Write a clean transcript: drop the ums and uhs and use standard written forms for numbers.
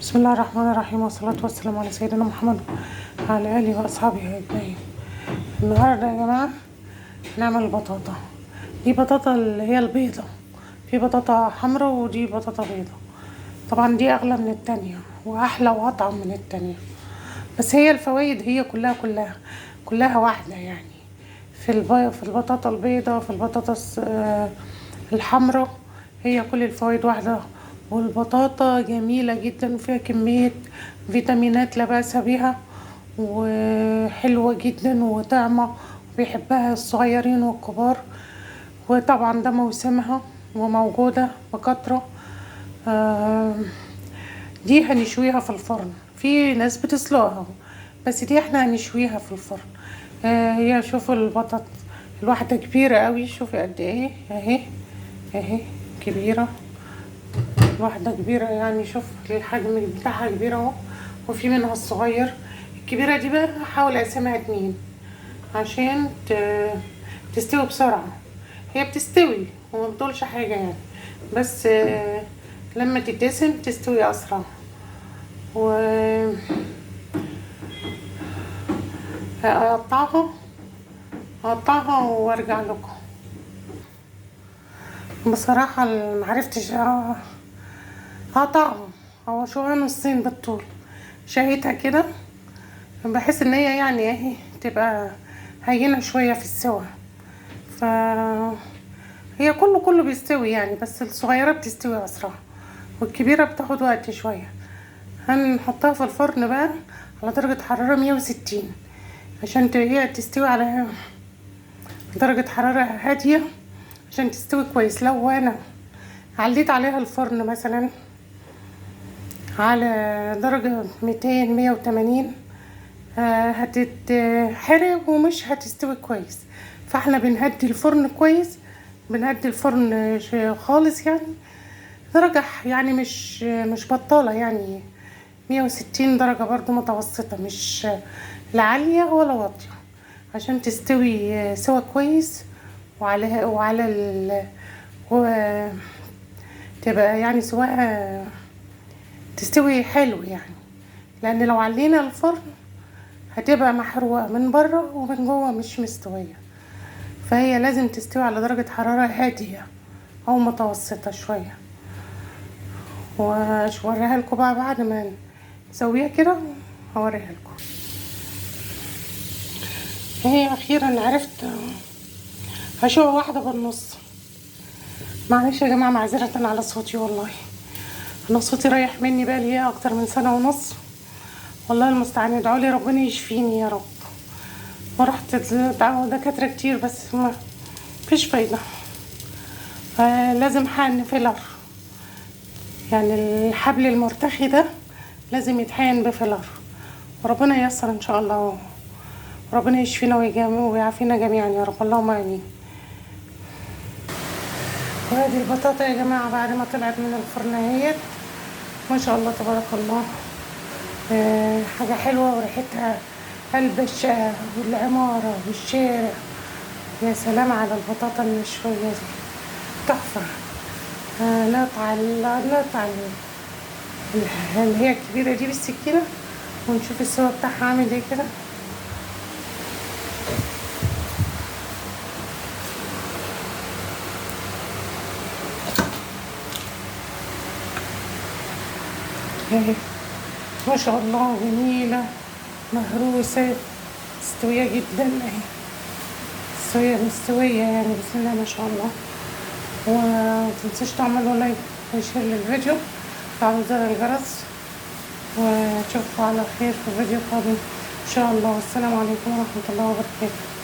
بسم الله الرحمن الرحيم، والصلاة والسلام على سيدنا محمد وعلى آله وأصحابه أجمعين. النهاردة يا جماعة هنعمل بطاطا. دي بطاطا اللي هي البيضة، في بطاطا حمرا ودي بطاطا بيضة. طبعا دي أغلى من التانية وأحلى وأطعم من التانية، بس هي الفوائد هي كلها واحدة يعني. في البطاطا البيضة، في البطاطا الحمرا، هي كل الفوائد واحدة. والبطاطا جميلة جدا وفيها كمية فيتامينات لا بأس بها، وحلوة جدا وطعمة بيحبها الصغيرين والكبار. وطبعا ده موسمها وموجودة بكترة. دي هنشويها في الفرن، في ناس بتسلقها بس دي احنا هنشويها في الفرن. هي شوفوا البطاطا الواحدة كبيرة قوي، شوفي قد ايه اهي كبيرة، واحدة كبيرة يعني. شوف الحجم بتاعها كبير اهو، وفي منها الصغير. الكبيرة دي بقى هحاول اقسمها 2 عشان تستوي بسرعة. هي بتستوي وما بتقولش حاجة يعني، بس لما تتقسم تستوي اسرع. و هقطعها وارجع لكم. بصراحة معرفتش هقطعها، هو شوية نصين بالطول، شقيتها كده بحس ان هي يعني اهي تبقى هينة شوية في السوا. ف هي كله بيستوي يعني، بس الصغيرة بتستوي اسرع والكبيرة بتاخد وقت شوية. هنحطها في الفرن بقى على درجة حرارة 160 عشان هي تستوي على درجة حرارة هادية عشان تستوي كويس. لو انا عليت عليها الفرن مثلا على درجة 200-180 هتتحرق ومش هتستوي كويس. فاحنا بنهدي الفرن كويس، بنهدي الفرن خالص يعني، درجة يعني مش بطالة يعني، 160 درجة برضو متوسطة، مش لا عالية ولا واطية، عشان تستوي سوا كويس. وعلى تبقى يعني سواها تستوي حلو يعني. لان لو علينا الفرن هتبقى محروقة من بره ومن جوه مش مستوية. فهي لازم تستوي على درجة حرارة هادية او متوسطة شوية. وهوريها لكم بقى بعد ما نسويها كده، هوريها لكم. هي اخيرا عرفت هشوف واحدة بالنص. معلش يا جماعة، معذرة على صوتي، والله انا صوتي رايح مني بقى لي اكتر من 1.5 سنة. والله المستعان، ادعوا لي ربنا يشفيني يا رب. ورحت دكاترة كتير بس ما فيش فايدة. لازم حقن فيلر، يعني الحبل المرتخي ده لازم يتحقن بفيلر. وربنا ييسر ان شاء الله، وربنا يشفينا ويعافينا جميعا يا رب، اللهم امين. وهذه البطاطا يا جماعة بعد ما طلعت من الفرن اهيت، ما شاء الله تبارك الله، حاجة حلوة وريحتها قلب الشقة والعمارة والشارع. يا سلام على البطاطا المشوية دي، تحفة. نقطع اللي هي الكبيرة دي بالسكينة ونشوف السوا بتاعها عامل ايه كده. اهي ما شاء الله جميلة مهروسة مستوية جدا اهي، مستوية يعني، بسم الله ما شاء الله. ومتنسوش تعملوا لايك وشير للفيديو، وتفعلوا زر الجرس، ونشوفكم على خير في فيديو قادم ان شاء الله. والسلام عليكم ورحمة الله وبركاته.